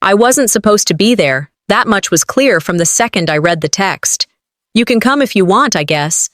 I wasn't supposed to be there. That much was clear from the second I read the text. You can come if you want, I guess.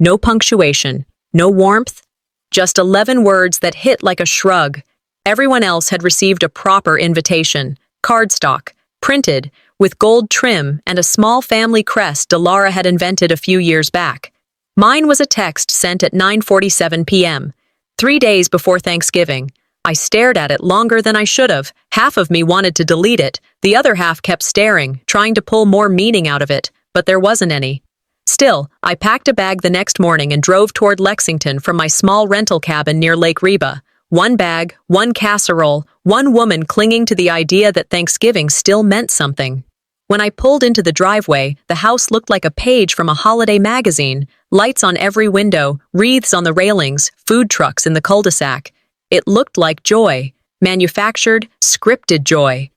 No punctuation, no warmth, just 11 words that hit like a shrug. Everyone else had received a proper invitation, cardstock, printed, with gold trim and a small family crest Delara had invented a few years back. Mine was a text sent at 9:47 p.m., 3 days before Thanksgiving. I stared at it longer than I should have. Half of me wanted to delete it. The other half kept staring, trying to pull more meaning out of it, but there wasn't any. Still, I packed a bag the next morning and drove toward Lexington from my small rental cabin near Lake Reba. One bag, one casserole, one woman clinging to the idea that Thanksgiving still meant something. When I pulled into the driveway, the house looked like a page from a holiday magazine. Lights on every window, wreaths on the railings, food trucks in the cul-de-sac. It looked like joy, manufactured, scripted joy.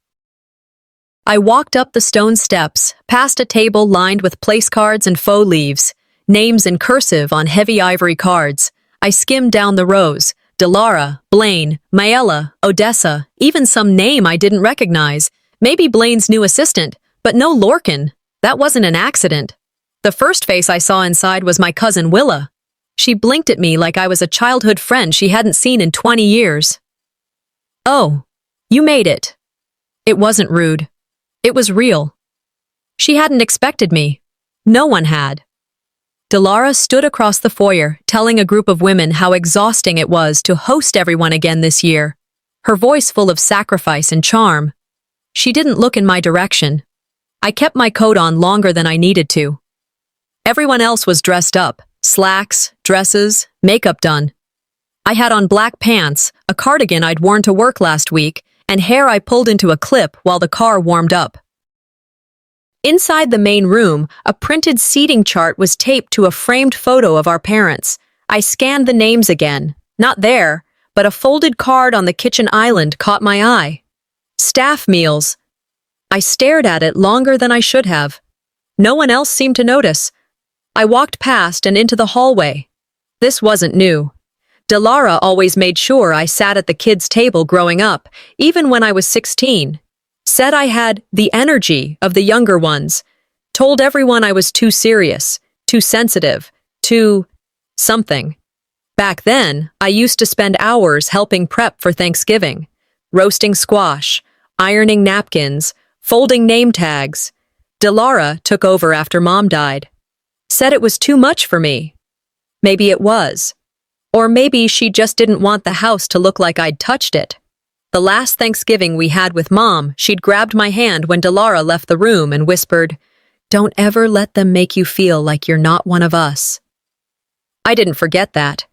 I walked up the stone steps, past a table lined with place cards and faux leaves, names in cursive on heavy ivory cards. I skimmed down the rows. Delara, Blaine, Mayella, Odessa, even some name I didn't recognize. Maybe Blaine's new assistant, but no Lorcan. That wasn't an accident. The first face I saw inside was my cousin Willa. She blinked at me like I was a childhood friend she hadn't seen in 20 years. "Oh, you made it." It wasn't rude. It was real. She hadn't expected me. No one had. Delara stood across the foyer, telling a group of women how exhausting it was to host everyone again this year, her voice full of sacrifice and charm. She didn't look in my direction. I kept my coat on longer than I needed to. Everyone else was dressed up, slacks, dresses, makeup done. I had on black pants, a cardigan I'd worn to work last week, and hair I pulled into a clip while the car warmed up. Inside the main room, a printed seating chart was taped to a framed photo of our parents. I scanned the names again. Not there, but a folded card on the kitchen island caught my eye. Staff meals. I stared at it longer than I should have. No one else seemed to notice. I walked past and into the hallway. This wasn't new. Delara always made sure I sat at the kids' table growing up, even when I was 16. Said I had the energy of the younger ones. Told everyone I was too serious, too sensitive, too something. Back then, I used to spend hours helping prep for Thanksgiving. Roasting squash, ironing napkins, folding name tags. Delara took over after Mom died. Said it was too much for me. Maybe it was. Or maybe she just didn't want the house to look like I'd touched it. The last Thanksgiving we had with Mom, she'd grabbed my hand when Delara left the room and whispered, "Don't ever let them make you feel like you're not one of us." I didn't forget that.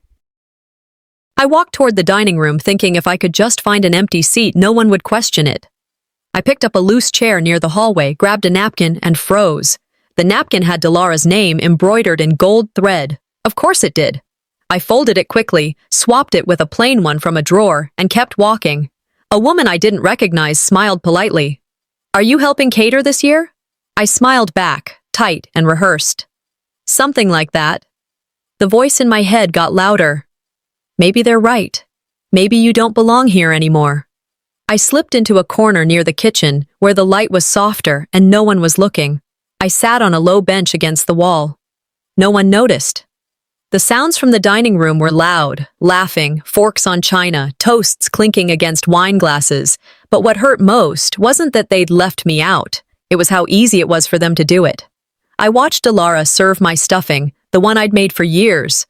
I walked toward the dining room thinking if I could just find an empty seat, no one would question it. I picked up a loose chair near the hallway, grabbed a napkin, and froze. The napkin had Delara's name embroidered in gold thread. Of course it did. I folded it quickly, swapped it with a plain one from a drawer, and kept walking. A woman I didn't recognize smiled politely. "Are you helping cater this year?" I smiled back, tight and rehearsed. "Something like that." The voice in my head got louder. "Maybe they're right. Maybe you don't belong here anymore." I slipped into a corner near the kitchen, where the light was softer and no one was looking. I sat on a low bench against the wall. No one noticed. The sounds from the dining room were loud, laughing, forks on china, toasts clinking against wine glasses. But what hurt most wasn't that they'd left me out. It was how easy it was for them to do it. I watched Delara serve my stuffing, the one I'd made for years.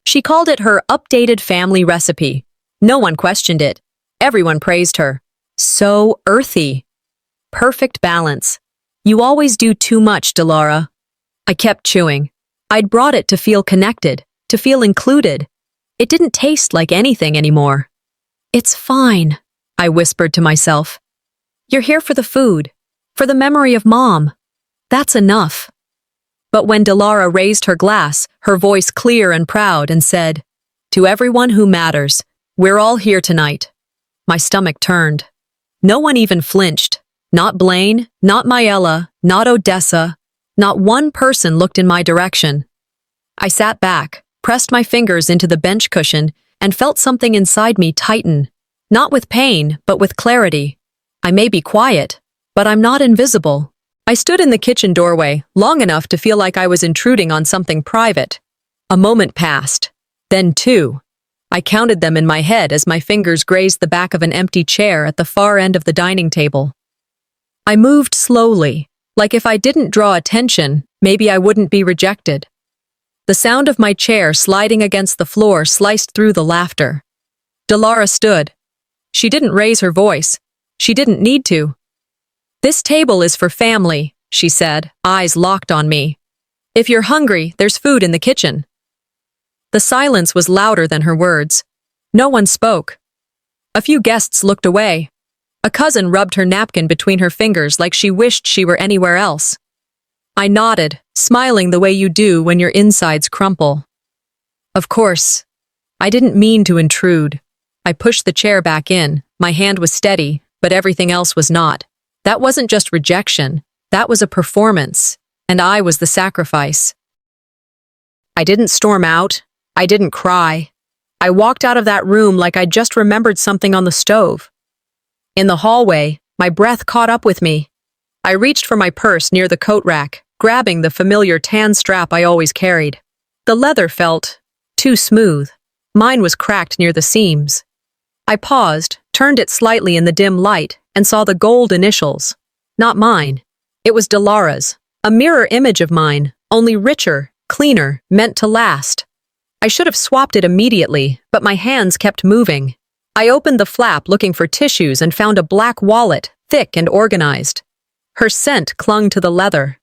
She called it her updated family recipe. No one questioned it. Everyone praised her. So earthy. Perfect balance. "You always do too much, Delara." I kept chewing. I'd brought it to feel connected, to feel included. It didn't taste like anything anymore. "It's fine," I whispered to myself. "You're here for the food, for the memory of Mom. That's enough." But when Delara raised her glass, her voice clear and proud, and said, "To everyone who matters, we're all here tonight," my stomach turned. No one even flinched. Not Blaine, not Mayella, not Odessa. Not one person looked in my direction. I sat back, pressed my fingers into the bench cushion, and felt something inside me tighten. Not with pain, but with clarity. I may be quiet, but I'm not invisible. I stood in the kitchen doorway long enough to feel like I was intruding on something private. A moment passed, then two. I counted them in my head as my fingers grazed the back of an empty chair at the far end of the dining table. I moved slowly, like if I didn't draw attention, maybe I wouldn't be rejected. The sound of my chair sliding against the floor sliced through the laughter. Delara stood. She didn't raise her voice. She didn't need to. "This table is for family," she said, eyes locked on me. "If you're hungry, there's food in the kitchen." The silence was louder than her words. No one spoke. A few guests looked away. A cousin rubbed her napkin between her fingers like she wished she were anywhere else. I nodded, smiling the way you do when your insides crumple. Of course. I didn't mean to intrude. I pushed the chair back in. My hand was steady, but everything else was not. That wasn't just rejection. That was a performance, and I was the sacrifice. I didn't storm out. I didn't cry. I walked out of that room like I'd just remembered something on the stove. In the hallway, my breath caught up with me. I reached for my purse near the coat rack, grabbing the familiar tan strap I always carried. The leather felt too smooth. Mine was cracked near the seams. I paused, turned it slightly in the dim light, and saw the gold initials. Not mine. It was Delara's, a mirror image of mine, only richer, cleaner, meant to last. I should have swapped it immediately, but my hands kept moving. I opened the flap looking for tissues and found a black wallet, thick and organized. Her scent clung to the leather.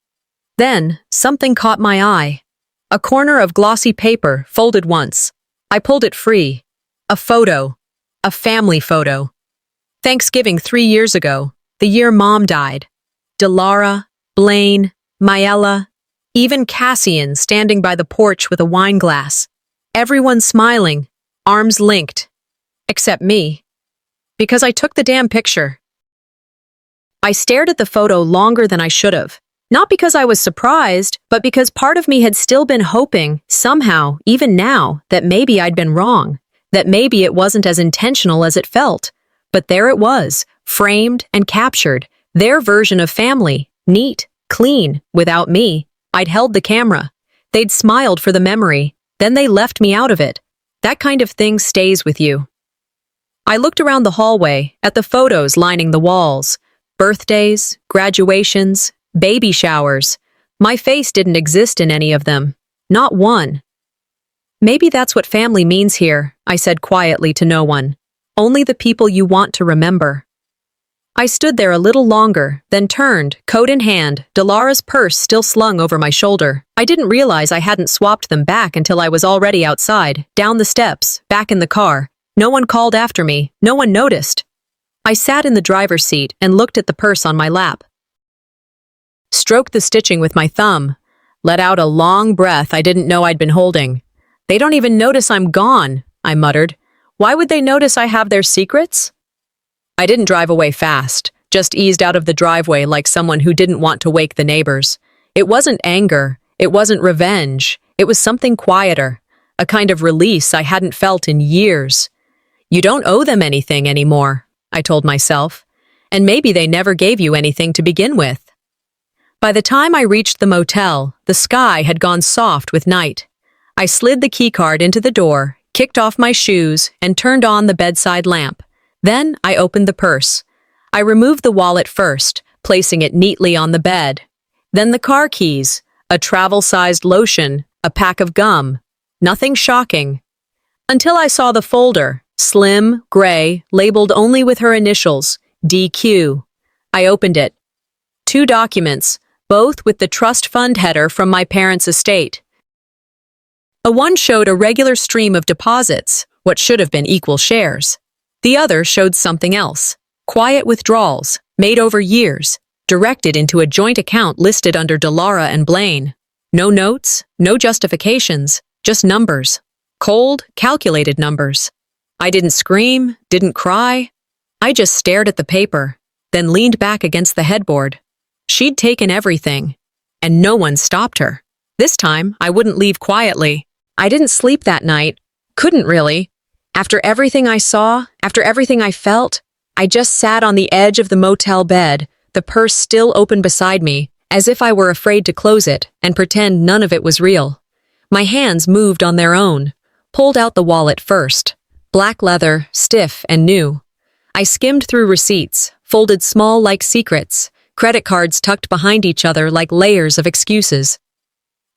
Then, something caught my eye. A corner of glossy paper, folded once. I pulled it free. A photo. A family photo. Thanksgiving 3 years ago, the year Mom died. Delara, Blaine, Mayella, even Cassian standing by the porch with a wine glass. Everyone smiling, arms linked. Except me. Because I took the damn picture. I stared at the photo longer than I should have. Not because I was surprised, but because part of me had still been hoping, somehow, even now, that maybe I'd been wrong. That maybe it wasn't as intentional as it felt. But there it was, framed and captured. Their version of family. Neat, clean, without me. I'd held the camera. They'd smiled for the memory. Then they left me out of it. That kind of thing stays with you. I looked around the hallway, at the photos lining the walls. Birthdays, graduations, baby showers. My face didn't exist in any of them. Not one. Maybe that's what family means here, I said quietly to no one. Only the people you want to remember. I stood there a little longer, then turned, coat in hand, Delara's purse still slung over my shoulder. I didn't realize I hadn't swapped them back until I was already outside, down the steps, back in the car. No one called after me. No one noticed. I sat in the driver's seat and looked at the purse on my lap. Stroked the stitching with my thumb. Let out a long breath I didn't know I'd been holding. They don't even notice I'm gone, I muttered. Why would they notice I have their secrets? I didn't drive away fast, just eased out of the driveway like someone who didn't want to wake the neighbors. It wasn't anger. It wasn't revenge. It was something quieter. A kind of release I hadn't felt in years. You don't owe them anything anymore, I told myself. And maybe they never gave you anything to begin with. By the time I reached the motel, the sky had gone soft with night. I slid the keycard into the door, kicked off my shoes, and turned on the bedside lamp. Then I opened the purse. I removed the wallet first, placing it neatly on the bed. Then the car keys, a travel-sized lotion, a pack of gum. Nothing shocking. Until I saw the folder, slim, gray, labeled only with her initials, DQ. I opened it. 2 documents, both with the trust fund header from my parents' estate. One showed a regular stream of deposits, what should have been equal shares. The other showed something else. Quiet withdrawals, made over years, directed into a joint account listed under Delara and Blaine. No notes, no justifications, just numbers. Cold, calculated numbers. I didn't scream, didn't cry. I just stared at the paper, then leaned back against the headboard. She'd taken everything, and no one stopped her. This time, I wouldn't leave quietly. I didn't sleep that night. Couldn't really. After everything I saw, after everything I felt, I just sat on the edge of the motel bed, the purse still open beside me, as if I were afraid to close it and pretend none of it was real. My hands moved on their own, pulled out the wallet first. Black leather, stiff and new. I skimmed through receipts, folded small like secrets, credit cards tucked behind each other like layers of excuses.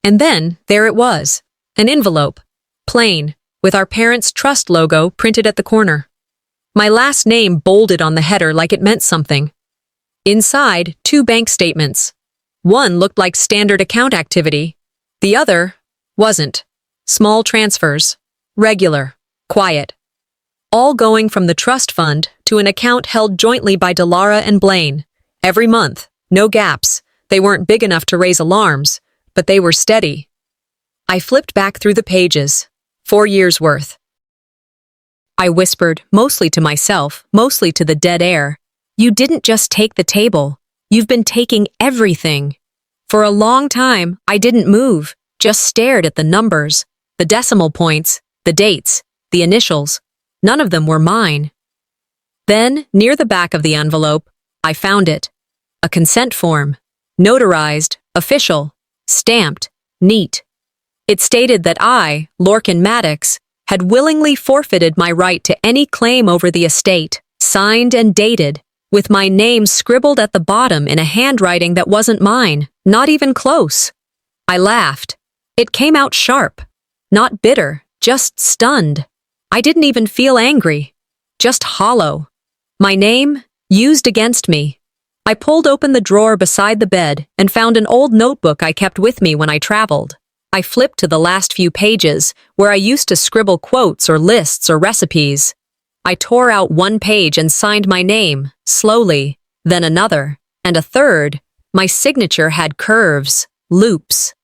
And then, there it was, an envelope, plain, with our parents' trust logo printed at the corner. My last name bolded on the header like it meant something. Inside, 2 bank statements. One looked like standard account activity. The other wasn't. Small transfers. Regular. Quiet. All going from the trust fund to an account held jointly by Delara and Blaine. Every month. No gaps. They weren't big enough to raise alarms, but they were steady. I flipped back through the pages. 4 years' worth. I whispered, mostly to myself, mostly to the dead air. You didn't just take the table. You've been taking everything. For a long time, I didn't move, just stared at the numbers, the decimal points, the dates, the initials. None of them were mine. Then, near the back of the envelope, I found it. A consent form. Notarized, official, stamped, neat. It stated that I, Lorcan Maddox, had willingly forfeited my right to any claim over the estate, signed and dated, with my name scribbled at the bottom in a handwriting that wasn't mine, not even close. I laughed. It came out sharp. Not bitter, just stunned. I didn't even feel angry. Just hollow. My name, used against me. I pulled open the drawer beside the bed and found an old notebook I kept with me when I traveled. I flipped to the last few pages, where I used to scribble quotes or lists or recipes. I tore out one page and signed my name, slowly, then another, and a third. My signature had curves, loops.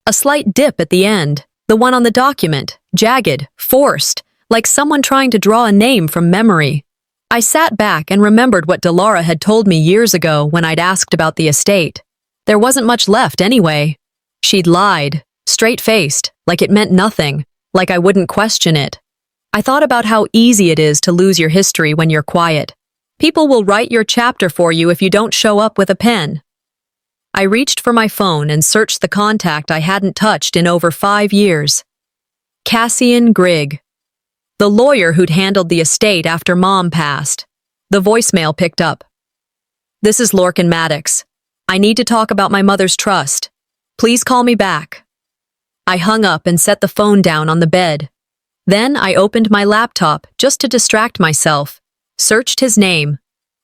A slight dip at the end, the one on the document, jagged, forced, like someone trying to draw a name from memory. I sat back and remembered what Delara had told me years ago when I'd asked about the estate. There wasn't much left anyway. She'd lied, straight-faced, like it meant nothing, like I wouldn't question it. I thought about how easy it is to lose your history when you're quiet. People will write your chapter for you if you don't show up with a pen. I reached for my phone and searched the contact I hadn't touched in over 5 years. Cassian Grigg. The lawyer who'd handled the estate after Mom passed. The voicemail picked up. This is Lorcan Maddox. I need to talk about my mother's trust. Please call me back. I hung up and set the phone down on the bed. Then I opened my laptop just to distract myself. Searched his name.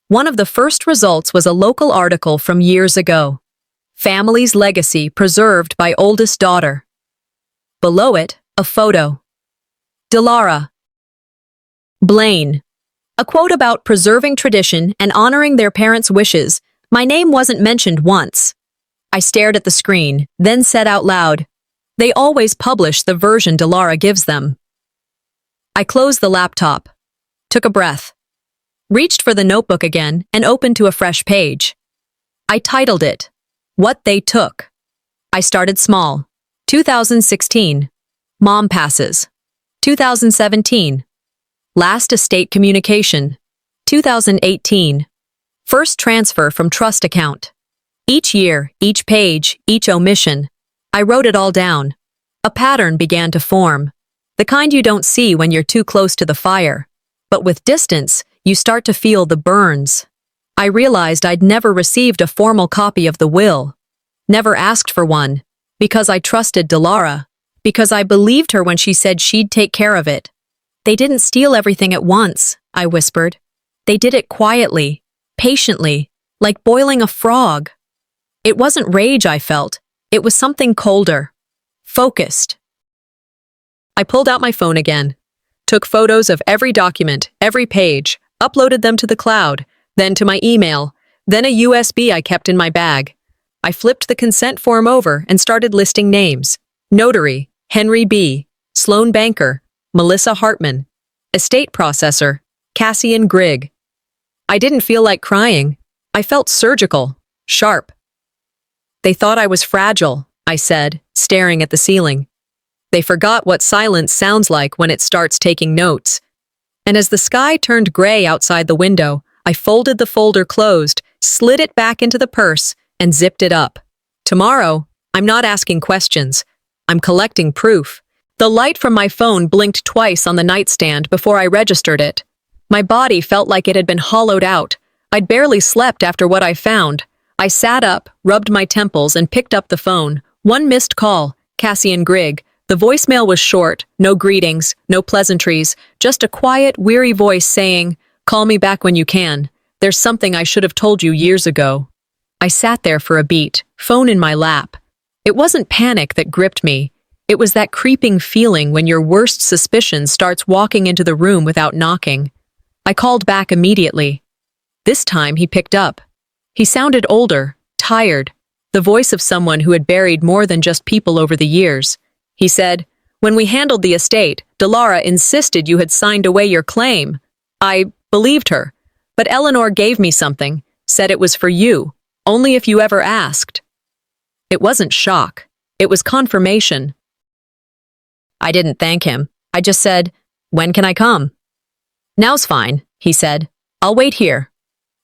One of the first results was a local article from years ago. Family's legacy preserved by oldest daughter. Below it, a photo. Delara. Blaine. A quote about preserving tradition and honoring their parents' wishes. My name wasn't mentioned once. I stared at the screen, then said out loud, they always publish the version Delara gives them. I closed the laptop, took a breath, reached for the notebook again and opened to a fresh page. I titled it, What They Took. I started small. 2016. Mom passes. 2017. Last estate communication. 2018. First transfer from trust account. Each year, each page, each omission. I wrote it all down. A pattern began to form. The kind you don't see when you're too close to the fire. But with distance, you start to feel the burns. I realized I'd never received a formal copy of the will. Never asked for one. Because I trusted Delara. Because I believed her when she said she'd take care of it. They didn't steal everything at once, I whispered. They did it quietly, patiently, like boiling a frog. It wasn't rage I felt. It was something colder. Focused. I pulled out my phone again. Took photos of every document, every page, uploaded them to the cloud, then to my email, then a USB I kept in my bag. I flipped the consent form over and started listing names. Notary, Henry B., Sloan Banker, Melissa Hartman, Estate Processor, Cassian Grigg. I didn't feel like crying. I felt surgical, sharp. They thought I was fragile, I said, staring at the ceiling. They forgot what silence sounds like when it starts taking notes. and as the sky turned gray outside the window, I folded the folder closed, slid it back into the purse, and zipped it up. Tomorrow, I'm not asking questions. I'm collecting proof. The light from my phone blinked twice on the nightstand before I registered it. My body felt like it had been hollowed out. I'd barely slept after what I found. I sat up, rubbed my temples, and picked up the phone. One missed call, Cassian Grigg. The voicemail was short, no greetings, no pleasantries, just a quiet, weary voice saying, "Call me back when you can. There's something I should have told you years ago." I sat there for a beat, phone in my lap. It wasn't panic that gripped me. It was that creeping feeling when your worst suspicion starts walking into the room without knocking. I called back immediately. This time he picked up. He sounded older, tired, the voice of someone who had buried more than just people over the years. He said, "When we handled the estate, Delara insisted you had signed away your claim. I believed her, but Eleanor gave me something, said it was for you, only if you ever asked." It wasn't shock. It was confirmation. I didn't thank him. I just said, "When can I come?" "Now's fine," he said. "I'll wait here."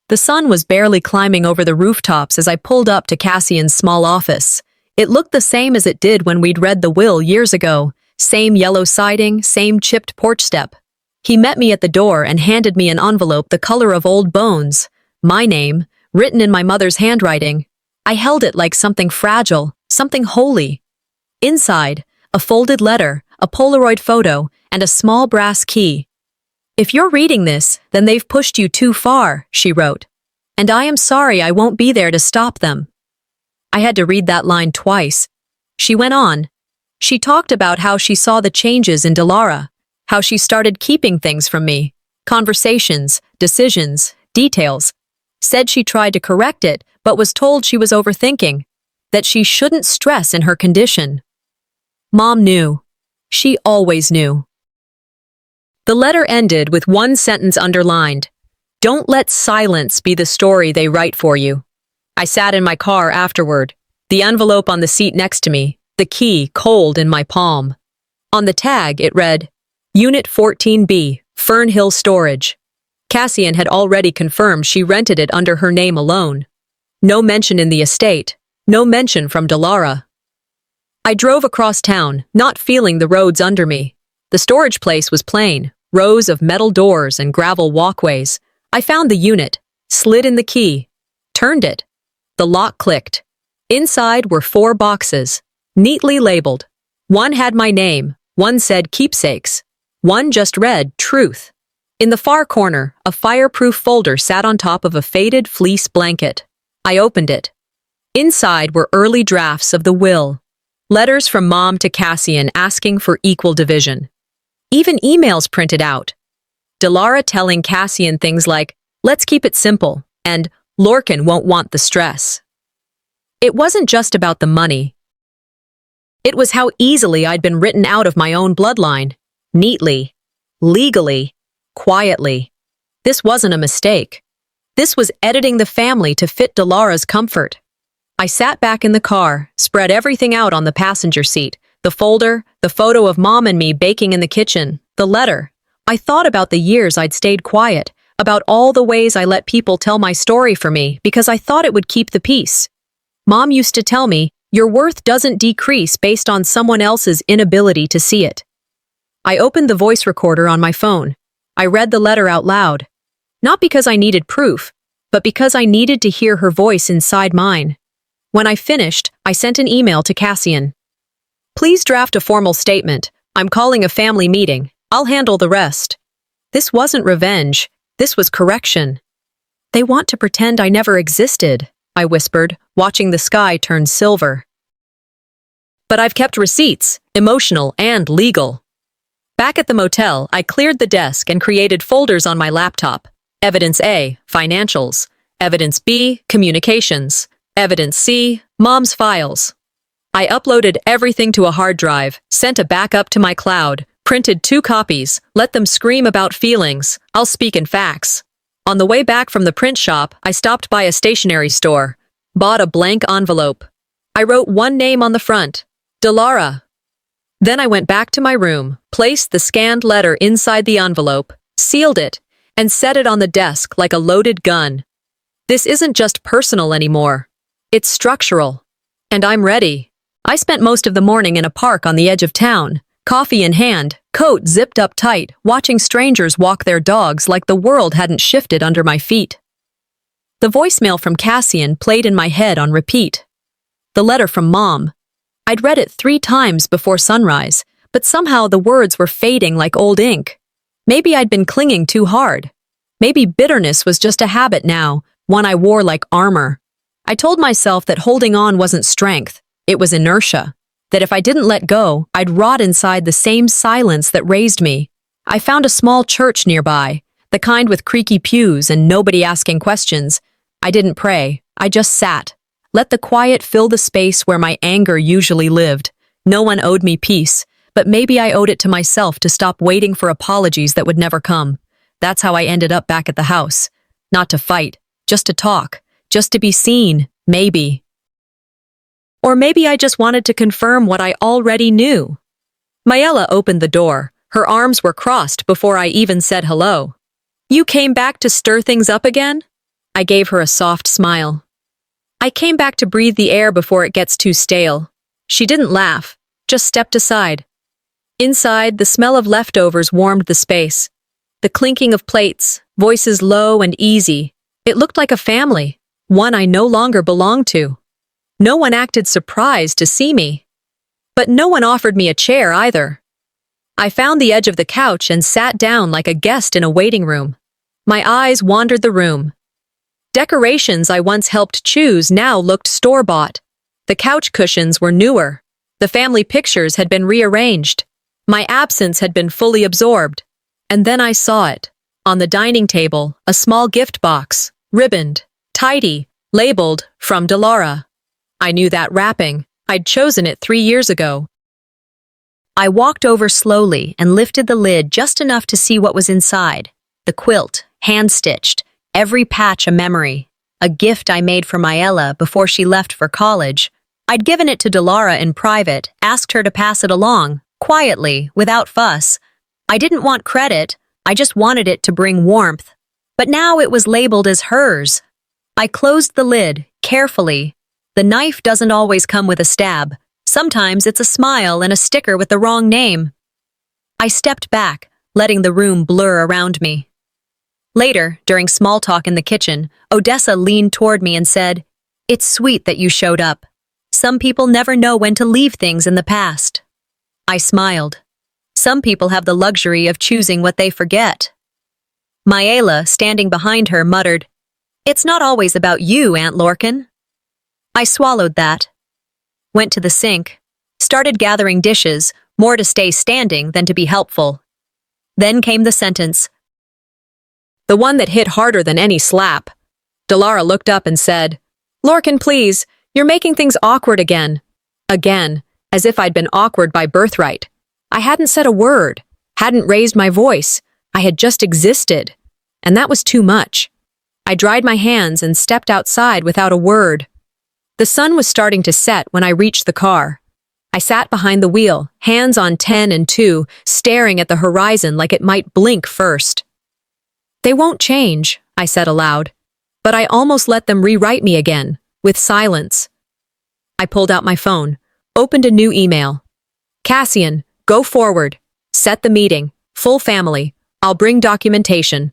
The sun was barely climbing over the rooftops as I pulled up to Cassian's small office. It looked the same as it did when we'd read the will years ago. Same yellow siding, same chipped porch step. He met me at the door and handed me an envelope the color of old bones. My name, written in my mother's handwriting. I held it like something fragile, something holy. Inside, a folded letter, a Polaroid photo, and a small brass key. "If you're reading this, then they've pushed you too far," she wrote. "And I am sorry I won't be there to stop them." I had to read that line twice. She went on. She talked about how she saw the changes in Delara, how she started keeping things from me, conversations, decisions, details. Said she tried to correct it, but was told she was overthinking, that she shouldn't stress in her condition. Mom knew. She always knew. The letter ended with one sentence underlined. "Don't let silence be the story they write for you." I sat in my car afterward, the envelope on the seat next to me, the key cold in my palm. On the tag, it read, Unit 14B, Fern Hill Storage. Cassian had already confirmed she rented it under her name alone. No mention in the estate, no mention from Delara. I drove across town, not feeling the roads under me. The storage place was plain, rows of metal doors and gravel walkways. I found the unit, slid in the key, turned it. The lock clicked. Inside were 4 boxes, neatly labeled. One had my name, one said keepsakes, one just read truth. In the far corner, a fireproof folder sat on top of a faded fleece blanket. I opened it. Inside were early drafts of the will. Letters from Mom to Cassian asking for equal division. Even emails printed out. Delara telling Cassian things like, "Let's keep it simple," and "Lorcan won't want the stress." It wasn't just about the money. It was how easily I'd been written out of my own bloodline. Neatly. Legally. Quietly. This wasn't a mistake. This was editing the family to fit Delara's comfort. I sat back in the car, spread everything out on the passenger seat. The folder, the photo of Mom and me baking in the kitchen, the letter. I thought about the years I'd stayed quiet, about all the ways I let people tell my story for me because I thought it would keep the peace. Mom used to tell me, your worth doesn't decrease based on someone else's inability to see it. I opened the voice recorder on my phone. I read the letter out loud. Not because I needed proof, but because I needed to hear her voice inside mine. When I finished, I sent an email to Cassian. "Please draft a formal statement. I'm calling a family meeting. I'll handle the rest." This wasn't revenge. This was correction. "They want to pretend I never existed," I whispered, watching the sky turn silver. "But I've kept receipts, emotional and legal." Back at the motel, I cleared the desk and created folders on my laptop. Evidence A, financials. Evidence B, communications. Evidence C, Mom's files. I uploaded everything to a hard drive, sent a backup to my cloud, printed 2 copies, let them scream about feelings. I'll speak in facts. On the way back from the print shop, I stopped by a stationery store, bought a blank envelope. I wrote one name on the front, Delara. Then I went back to my room, placed the scanned letter inside the envelope, sealed it, and set it on the desk like a loaded gun. This isn't just personal anymore. It's structural. And I'm ready. I spent most of the morning in a park on the edge of town, coffee in hand, coat zipped up tight, watching strangers walk their dogs like the world hadn't shifted under my feet. The voicemail from Cassian played in my head on repeat. The letter from Mom. I'd read it 3 times before sunrise, but somehow the words were fading like old ink. Maybe I'd been clinging too hard. Maybe bitterness was just a habit now, one I wore like armor. I told myself that holding on wasn't strength, it was inertia. That if I didn't let go, I'd rot inside the same silence that raised me. I found a small church nearby, the kind with creaky pews and nobody asking questions. I didn't pray, I just sat. Let the quiet fill the space where my anger usually lived. No one owed me peace, but maybe I owed it to myself to stop waiting for apologies that would never come. That's how I ended up back at the house. Not to fight, just to talk, just to be seen, maybe. Or maybe I just wanted to confirm what I already knew. Mayella opened the door. Her arms were crossed before I even said hello. You came back to stir things up again? I gave her a soft smile. I came back to breathe the air before it gets too stale. She didn't laugh, just stepped aside. Inside, the smell of leftovers warmed the space. The clinking of plates, voices low and easy. It looked like a family, one I no longer belonged to. No one acted surprised to see me. But no one offered me a chair either. I found the edge of the couch and sat down like a guest in a waiting room. My eyes wandered the room. Decorations I once helped choose now looked store-bought. The couch cushions were newer. The family pictures had been rearranged. My absence had been fully absorbed. And then I saw it. On the dining table, a small gift box, ribboned, tidy, labeled, from Delara. I knew that wrapping. I'd chosen it 3 years ago. I walked over slowly and lifted the lid just enough to see what was inside. The quilt, hand-stitched, every patch a memory. A gift I made for Mayella before she left for college. I'd given it to Delara in private, asked her to pass it along, quietly, without fuss. I didn't want credit, I just wanted it to bring warmth. But now it was labeled as hers. I closed the lid, carefully. The knife doesn't always come with a stab. Sometimes it's a smile and a sticker with the wrong name. I stepped back, letting the room blur around me. Later, during small talk in the kitchen, Odessa leaned toward me and said, "It's sweet that you showed up. Some people never know when to leave things in the past." I smiled. Some people have the luxury of choosing what they forget. Mayella, standing behind her, muttered, "It's not always about you, Aunt Lorcan." I swallowed that. Went to the sink. Started gathering dishes, more to stay standing than to be helpful. Then came the sentence. The one that hit harder than any slap. Delara looked up and said, "Lorcan, please, you're making things awkward again." Again, as if I'd been awkward by birthright. I hadn't said a word, hadn't raised my voice. I had just existed. And that was too much. I dried my hands and stepped outside without a word. The sun was starting to set when I reached the car. I sat behind the wheel, hands on 10 and 2, staring at the horizon like it might blink first. "They won't change," I said aloud. But I almost let them rewrite me again, with silence. I pulled out my phone, opened a new email. "Cassian, go forward. Set the meeting. Full family. I'll bring documentation.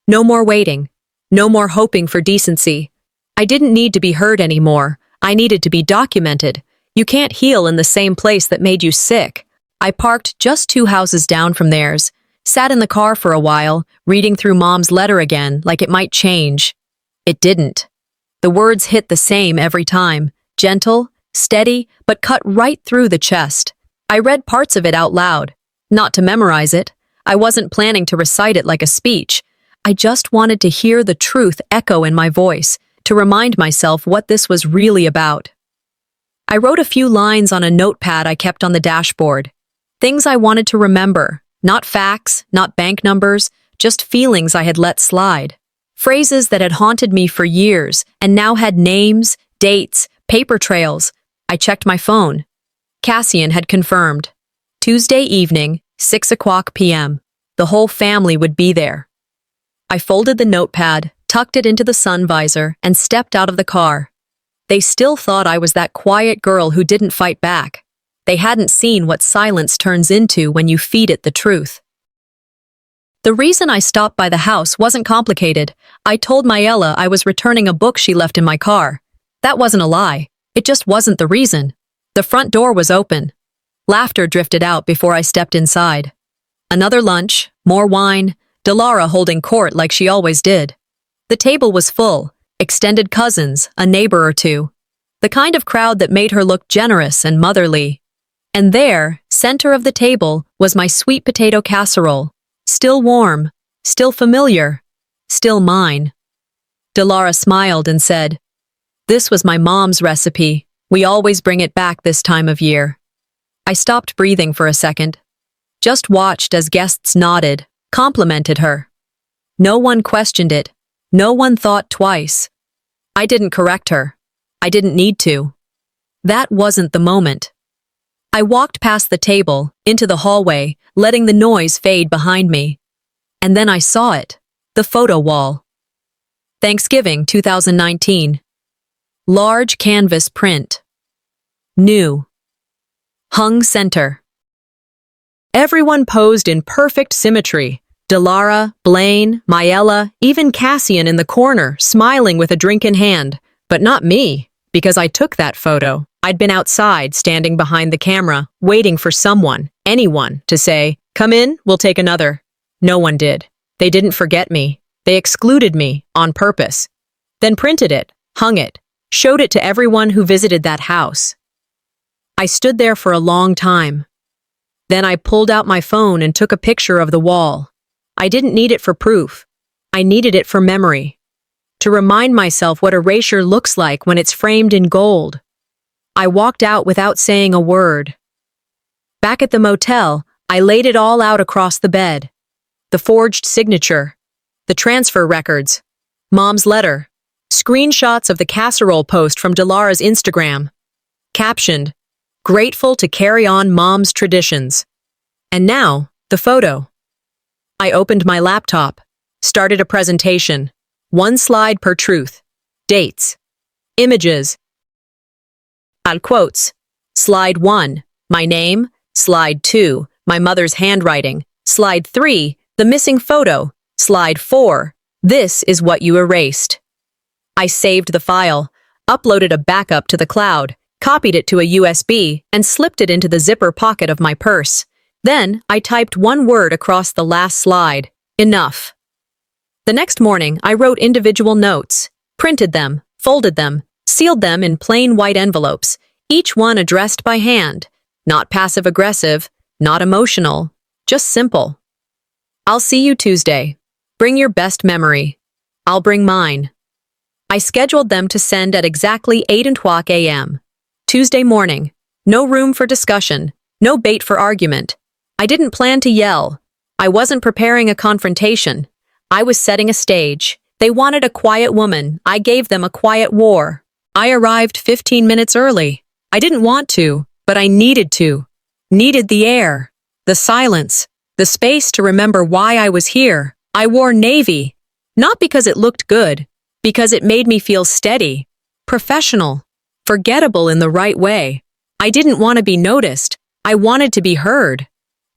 No more waiting. No more hoping for decency. I didn't need to be heard anymore. I needed to be documented. You can't heal in the same place that made you sick." I parked just 2 houses down from theirs, sat in the car for a while, reading through Mom's letter again like it might change. It didn't. The words hit the same every time, gentle, steady, but cut right through the chest. I read parts of it out loud, not to memorize it. I wasn't planning to recite it like a speech. I just wanted to hear the truth echo in my voice, to remind myself what this was really about. I wrote a few lines on a notepad I kept on the dashboard. Things I wanted to remember, not facts, not bank numbers, just feelings I had let slide. Phrases that had haunted me for years and now had names, dates, paper trails. I checked my phone. Cassian had confirmed. Tuesday evening, 6 o'clock p.m. The whole family would be there. I folded the notepad, tucked it into the sun visor, and stepped out of the car. They still thought I was that quiet girl who didn't fight back. They hadn't seen what silence turns into when you feed it the truth. The reason I stopped by the house wasn't complicated. I told Mayella I was returning a book she left in my car. That wasn't a lie. It just wasn't the reason. The front door was open. Laughter drifted out before I stepped inside. Another lunch, more wine, Delara holding court like she always did. The table was full, extended cousins, a neighbor or two. The kind of crowd that made her look generous and motherly. And there, center of the table, was my sweet potato casserole. Still warm, still familiar, still mine. Delara smiled and said, "This was my mom's recipe. We always bring it back this time of year." I stopped breathing for a second. Just watched as guests nodded, complimented her. No one questioned it. No one thought twice. I didn't correct her. I didn't need to. That wasn't the moment. I walked past the table, into the hallway, letting the noise fade behind me. And then I saw it. The photo wall. Thanksgiving 2019. Large canvas print. New. Hung center. Everyone posed in perfect symmetry. Delara, Blaine, Mayella, even Cassian in the corner, smiling with a drink in hand. But not me, because I took that photo. I'd been outside, standing behind the camera, waiting for someone, anyone, to say, "Come in, we'll take another." No one did. They didn't forget me. They excluded me, on purpose. Then printed it, hung it, showed it to everyone who visited that house. I stood there for a long time. Then I pulled out my phone and took a picture of the wall. I didn't need it for proof. I needed it for memory. To remind myself what erasure looks like when it's framed in gold. I walked out without saying a word. Back at the motel, I laid it all out across the bed. The forged signature, the transfer records, Mom's letter, screenshots of the casserole post from Delara's Instagram. Captioned, "Grateful to carry on Mom's traditions." And now, the photo. I opened my laptop, started a presentation. One slide per truth. Dates. Images. Add quotes. Slide 1, my name. Slide 2, my mother's handwriting. Slide 3, the missing photo. Slide 4, this is what you erased. I saved the file, uploaded a backup to the cloud, copied it to a USB, and slipped it into the zipper pocket of my purse. Then I typed one word across the last slide. Enough. The next morning, I wrote individual notes, printed them, folded them, sealed them in plain white envelopes, each one addressed by hand. Not passive-aggressive, not emotional, just simple. "I'll see you Tuesday. Bring your best memory. I'll bring mine." I scheduled them to send at exactly 8:00 a.m. Tuesday morning. No room for discussion, no bait for argument. I didn't plan to yell. I wasn't preparing a confrontation. I was setting a stage. They wanted a quiet woman. I gave them a quiet war. I arrived 15 minutes early. I didn't want to, but I needed to. Needed the air, the silence, the space to remember why I was here. I wore navy, not because it looked good, because it made me feel steady, professional, forgettable in the right way. I didn't want to be noticed. I wanted to be heard.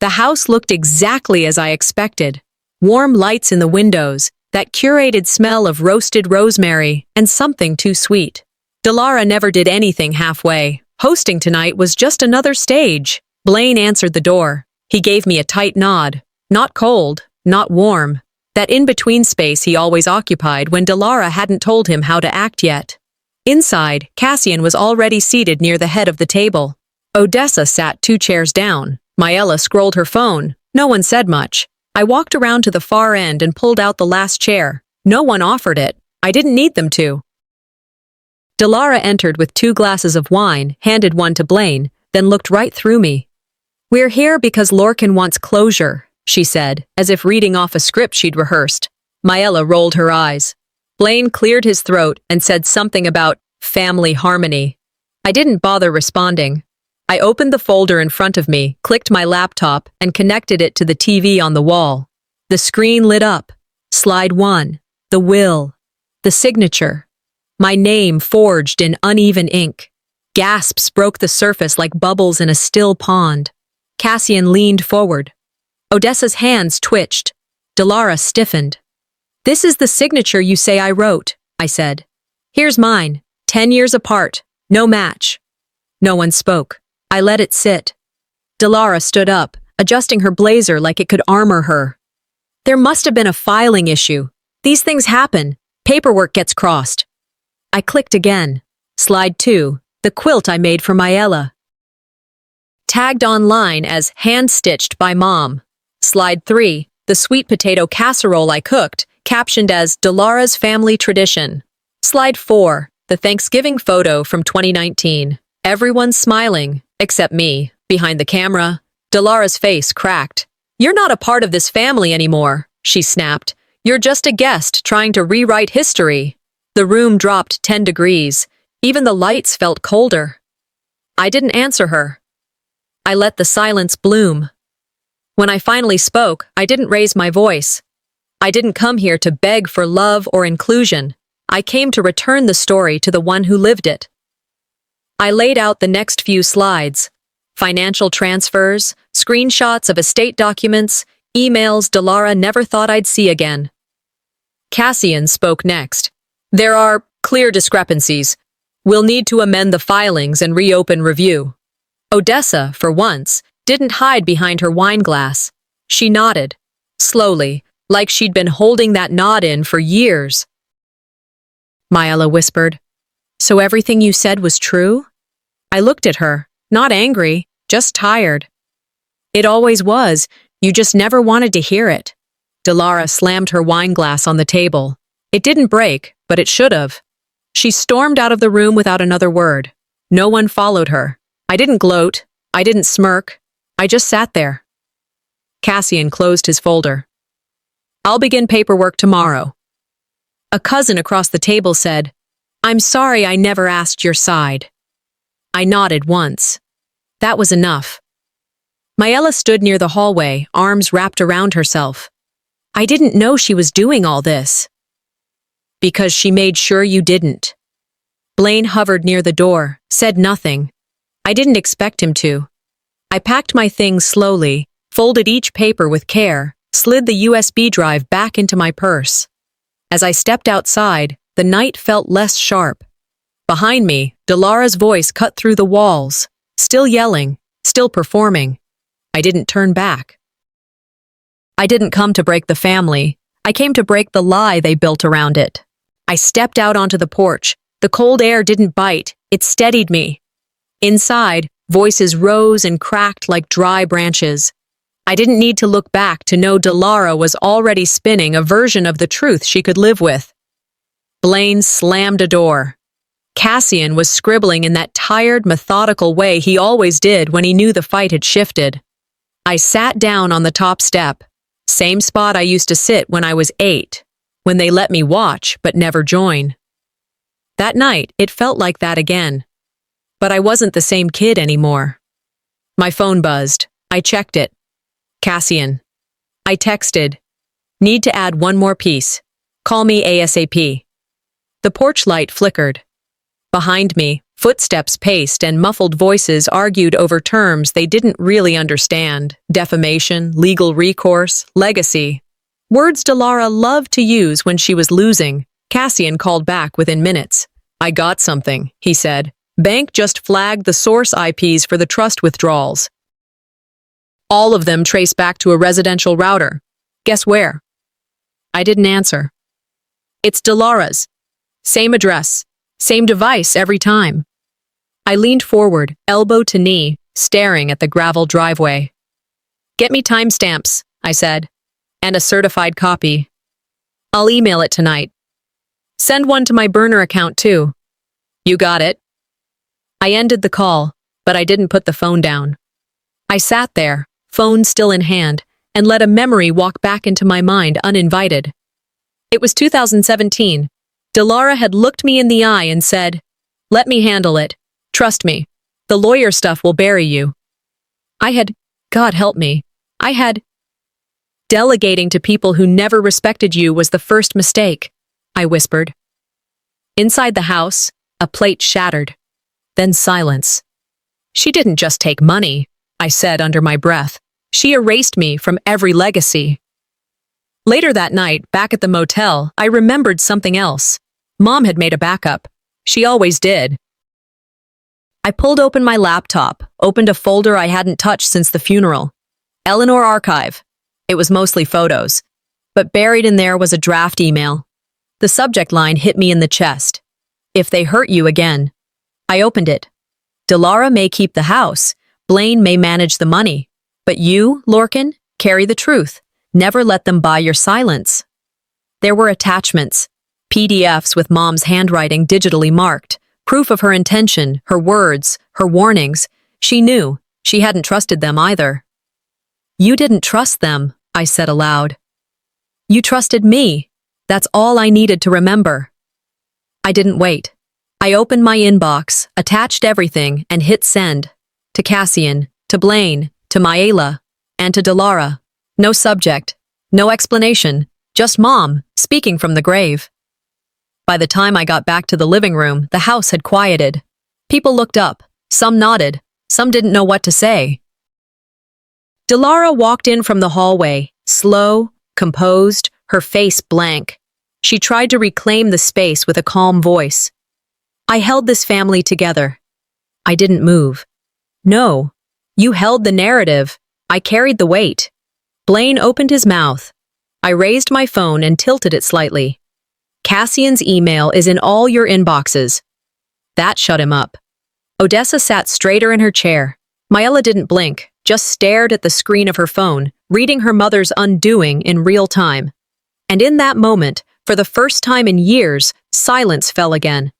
The house looked exactly as I expected. Warm lights in the windows, that curated smell of roasted rosemary, and something too sweet. Delara never did anything halfway. Hosting tonight was just another stage. Blaine answered the door. He gave me a tight nod. Not cold, not warm. That in-between space he always occupied when Delara hadn't told him how to act yet. Inside, Cassian was already seated near the head of the table. Odessa sat 2 chairs down. Mayella scrolled her phone. No one said much. I walked around to the far end and pulled out the last chair. No one offered it. I didn't need them to. Delara entered with 2 glasses of wine, handed one to Blaine, then looked right through me. "We're here because Lorcan wants closure," she said, as if reading off a script she'd rehearsed. Mayella rolled her eyes. Blaine cleared his throat and said something about family harmony. I didn't bother responding. I opened the folder in front of me, clicked my laptop, and connected it to the TV on the wall. The screen lit up. Slide 1. The will. The signature. My name forged in uneven ink. Gasps broke the surface like bubbles in a still pond. Cassian leaned forward. Odessa's hands twitched. Delara stiffened. "This is the signature you say I wrote," I said. "Here's mine, 10 years apart, no match." No one spoke. I let it sit. Delara stood up, adjusting her blazer like it could armor her. "There must have been a filing issue. These things happen. Paperwork gets crossed." I clicked again. Slide 2, the quilt I made for Maella. Tagged online as hand-stitched by Mom. Slide 3, the sweet potato casserole I cooked, captioned as Delara's family tradition. Slide 4, the Thanksgiving photo from 2019. Everyone smiling, except me, behind the camera. Delara's face cracked. "You're not a part of this family anymore," she snapped. "You're just a guest trying to rewrite history." The room dropped 10 degrees. Even the lights felt colder. I didn't answer her. I let the silence bloom. When I finally spoke, I didn't raise my voice. I didn't come here to beg for love or inclusion. I came to return the story to the one who lived it. I laid out the next few slides. Financial transfers, screenshots of estate documents, emails Delara never thought I'd see again. Cassian spoke next. "There are clear discrepancies. We'll need to amend the filings and reopen review." Odessa, for once, didn't hide behind her wine glass. She nodded, slowly, like she'd been holding that nod in for years. Maella whispered, "So everything you said was true?" I looked at her, not angry, just tired. "It always was. You just never wanted to hear it." Delara slammed her wine glass on the table. It didn't break, but it should have. She stormed out of the room without another word. No one followed her. I didn't gloat. I didn't smirk. I just sat there. Cassian closed his folder. "I'll begin paperwork tomorrow." A cousin across the table said, "I'm sorry I never asked your side." I nodded once. That was enough. Maella stood near the hallway, arms wrapped around herself. "I didn't know she was doing all this." "Because she made sure you didn't." Blaine hovered near the door, said nothing. I didn't expect him to. I packed my things slowly, folded each paper with care, slid the USB drive back into my purse. As I stepped outside, the night felt less sharp. Behind me, Delara's voice cut through the walls, still yelling, still performing. I didn't turn back. I didn't come to break the family. I came to break the lie they built around it. I stepped out onto the porch. The cold air didn't bite. It steadied me. Inside, voices rose and cracked like dry branches. I didn't need to look back to know Delara was already spinning a version of the truth she could live with. Blaine slammed a door. Cassian was scribbling in that tired, methodical way he always did when he knew the fight had shifted. I sat down on the top step, same spot I used to sit when I was 8, when they let me watch but never join. That night, it felt like that again. But I wasn't the same kid anymore. My phone buzzed. I checked it. Cassian. I texted. "Need to add one more piece. Call me ASAP." The porch light flickered. Behind me, footsteps paced and muffled voices argued over terms they didn't really understand. Defamation, legal recourse, legacy. Words Delara loved to use when she was losing. Cassian called back within minutes. "I got something," he said. "Bank just flagged the source IPs for the trust withdrawals. All of them trace back to a residential router. Guess where?" I didn't answer. "It's Delara's. Same address. Same device every time." I leaned forward, elbow to knee, staring at the gravel driveway. "Get me timestamps," I said, "and a certified copy. I'll email it tonight. Send one to my burner account, too." "You got it." I ended the call, but I didn't put the phone down. I sat there, phone still in hand, and let a memory walk back into my mind uninvited. It was 2017. Delara had looked me in the eye and said, "Let me handle it. Trust me." The lawyer stuff will bury you. God help me, I had. Delegating to people who never respected you was the first mistake, I whispered. Inside the house, a plate shattered. Then silence. She didn't just take money, I said under my breath. She erased me from every legacy. Later that night, back at the motel, I remembered something else. Mom had made a backup. She always did. I pulled open my laptop, opened a folder I hadn't touched since the funeral. Eleanor Archive. It was mostly photos. But buried in there was a draft email. The subject line hit me in the chest. If they hurt you again. I opened it. Delara may keep the house. Blaine may manage the money. But you, Lorcan, carry the truth. Never let them buy your silence. There were attachments. PDFs with Mom's handwriting digitally marked. Proof of her intention, her words, her warnings. She knew. She hadn't trusted them either. You didn't trust them, I said aloud. You trusted me. That's all I needed to remember. I didn't wait. I opened my inbox, attached everything, and hit send. To Cassian, to Blaine, to Maela, and to Delara. No subject, no explanation, just Mom, speaking from the grave. By the time I got back to the living room, the house had quieted. People looked up, some nodded, some didn't know what to say. Delara walked in from the hallway, slow, composed, her face blank. She tried to reclaim the space with a calm voice. I held this family together. I didn't move. No, you held the narrative. I carried the weight. Blaine opened his mouth. I raised my phone and tilted it slightly. Cassian's email is in all your inboxes. That shut him up. Odessa sat straighter in her chair. Maela didn't blink, just stared at the screen of her phone, reading her mother's undoing in real time. And in that moment, for the first time in years, silence fell again.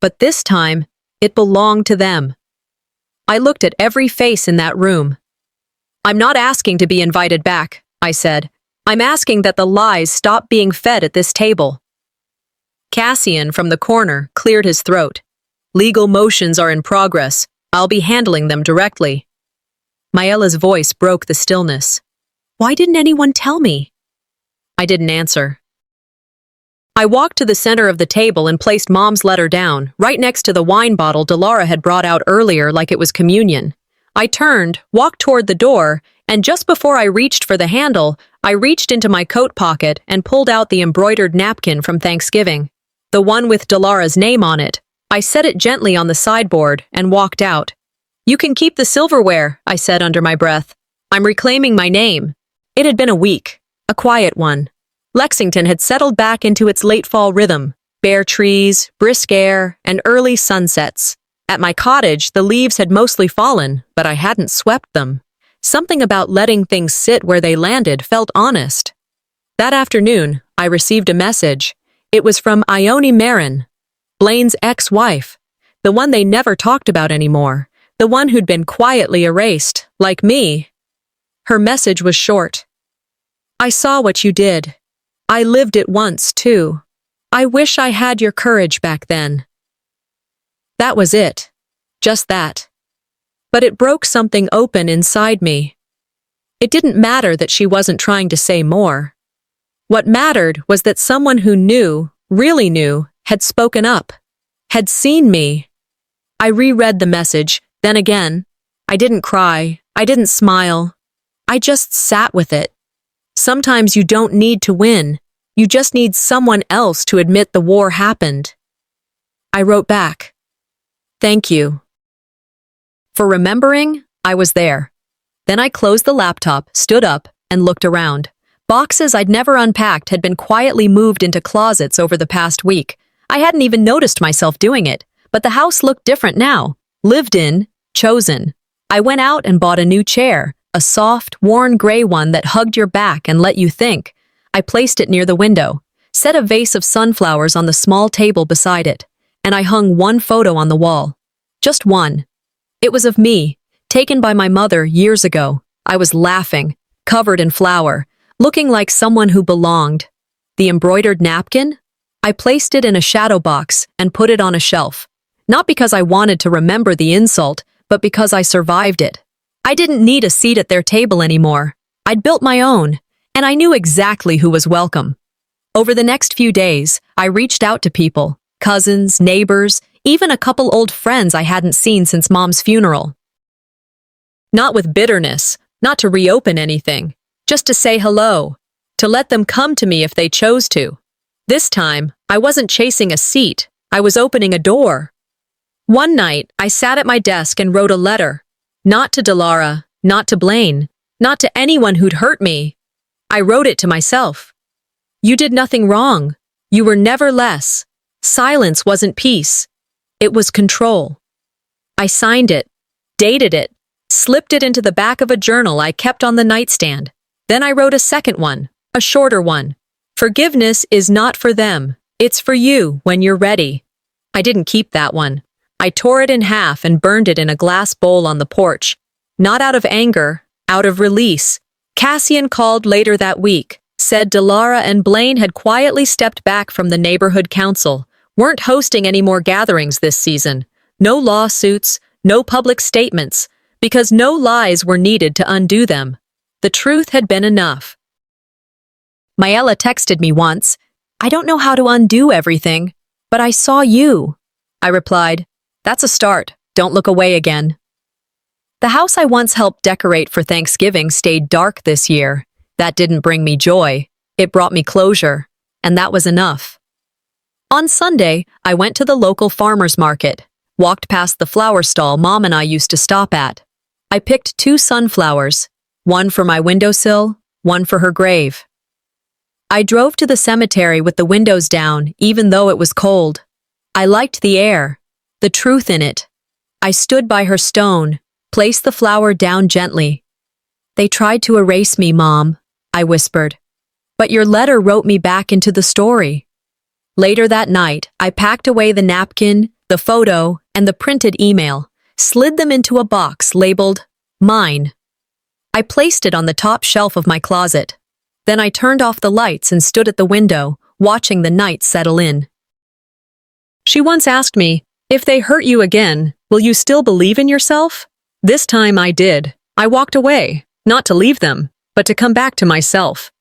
But this time, it belonged to them. I looked at every face in that room. I'm not asking to be invited back, I said. I'm asking that the lies stop being fed at this table. Cassian, from the corner, cleared his throat. Legal motions are in progress. I'll be handling them directly. Maela's voice broke the stillness. Why didn't anyone tell me? I didn't answer. I walked to the center of the table and placed Mom's letter down, right next to the wine bottle Delara had brought out earlier like it was communion. I turned, walked toward the door, and just before I reached for the handle, I reached into my coat pocket and pulled out the embroidered napkin from Thanksgiving. The one with Delara's name on it. I set it gently on the sideboard and walked out. You can keep the silverware, I said under my breath. I'm reclaiming my name. It had been a week, a quiet one. Lexington had settled back into its late fall rhythm, bare trees, brisk air, and early sunsets. At my cottage, the leaves had mostly fallen, but I hadn't swept them. Something about letting things sit where they landed felt honest. That afternoon, I received a message. It was from Ione Marin, Blaine's ex-wife, the one they never talked about anymore, the one who'd been quietly erased, like me. Her message was short. I saw what you did. I lived it once, too. I wish I had your courage back then. That was it. Just that. But it broke something open inside me. It didn't matter that she wasn't trying to say more. What mattered was that someone who knew, really knew, had spoken up, had seen me. I reread the message, then again. I didn't cry. I didn't smile. I just sat with it. Sometimes you don't need to win. You just need someone else to admit the war happened. I wrote back. Thank you. For remembering, I was there. Then I closed the laptop, stood up, and looked around. Boxes I'd never unpacked had been quietly moved into closets over the past week. I hadn't even noticed myself doing it, but the house looked different now. Lived in, chosen. I went out and bought a new chair, a soft, worn gray one that hugged your back and let you think. I placed it near the window, set a vase of sunflowers on the small table beside it, and I hung one photo on the wall. Just one. It was of me, taken by my mother years ago. I was laughing, covered in flour, looking like someone who belonged. The embroidered napkin? I placed it in a shadow box and put it on a shelf. Not because I wanted to remember the insult, but because I survived it. I didn't need a seat at their table anymore. I'd built my own, and I knew exactly who was welcome. Over the next few days, I reached out to people, cousins, neighbors, even a couple old friends I hadn't seen since Mom's funeral. Not with bitterness, not to reopen anything, just to say hello, to let them come to me if they chose to. This time, I wasn't chasing a seat, I was opening a door. One night, I sat at my desk and wrote a letter. Not to Delara, not to Blaine, not to anyone who'd hurt me. I wrote it to myself. You did nothing wrong. You were never less. Silence wasn't peace. It was control. I signed it, dated it, slipped it into the back of a journal I kept on the nightstand. Then I wrote a second one, a shorter one. Forgiveness is not for them. It's for you when you're ready. I didn't keep that one. I tore it in half and burned it in a glass bowl on the porch. Not out of anger, out of release. Cassian called later that week, said Delara and Blaine had quietly stepped back from the neighborhood council, weren't hosting any more gatherings this season. No lawsuits, no public statements, because no lies were needed to undo them. The truth had been enough. Mayella texted me once, I don't know how to undo everything, but I saw you. I replied, that's a start, don't look away again. The house I once helped decorate for Thanksgiving stayed dark this year. That didn't bring me joy, it brought me closure, and that was enough. On Sunday, I went to the local farmer's market, walked past the flower stall Mom and I used to stop at. I picked 2 sunflowers, one for my windowsill, one for her grave. I drove to the cemetery with the windows down, even though it was cold. I liked the air, the truth in it. I stood by her stone, placed the flower down gently. They tried to erase me, Mom, I whispered. But your letter wrote me back into the story. Later that night, I packed away the napkin, the photo, and the printed email, slid them into a box labeled, Mine. I placed it on the top shelf of my closet. Then I turned off the lights and stood at the window, watching the night settle in. She once asked me, if they hurt you again, will you still believe in yourself? This time I did. I walked away, not to leave them, but to come back to myself.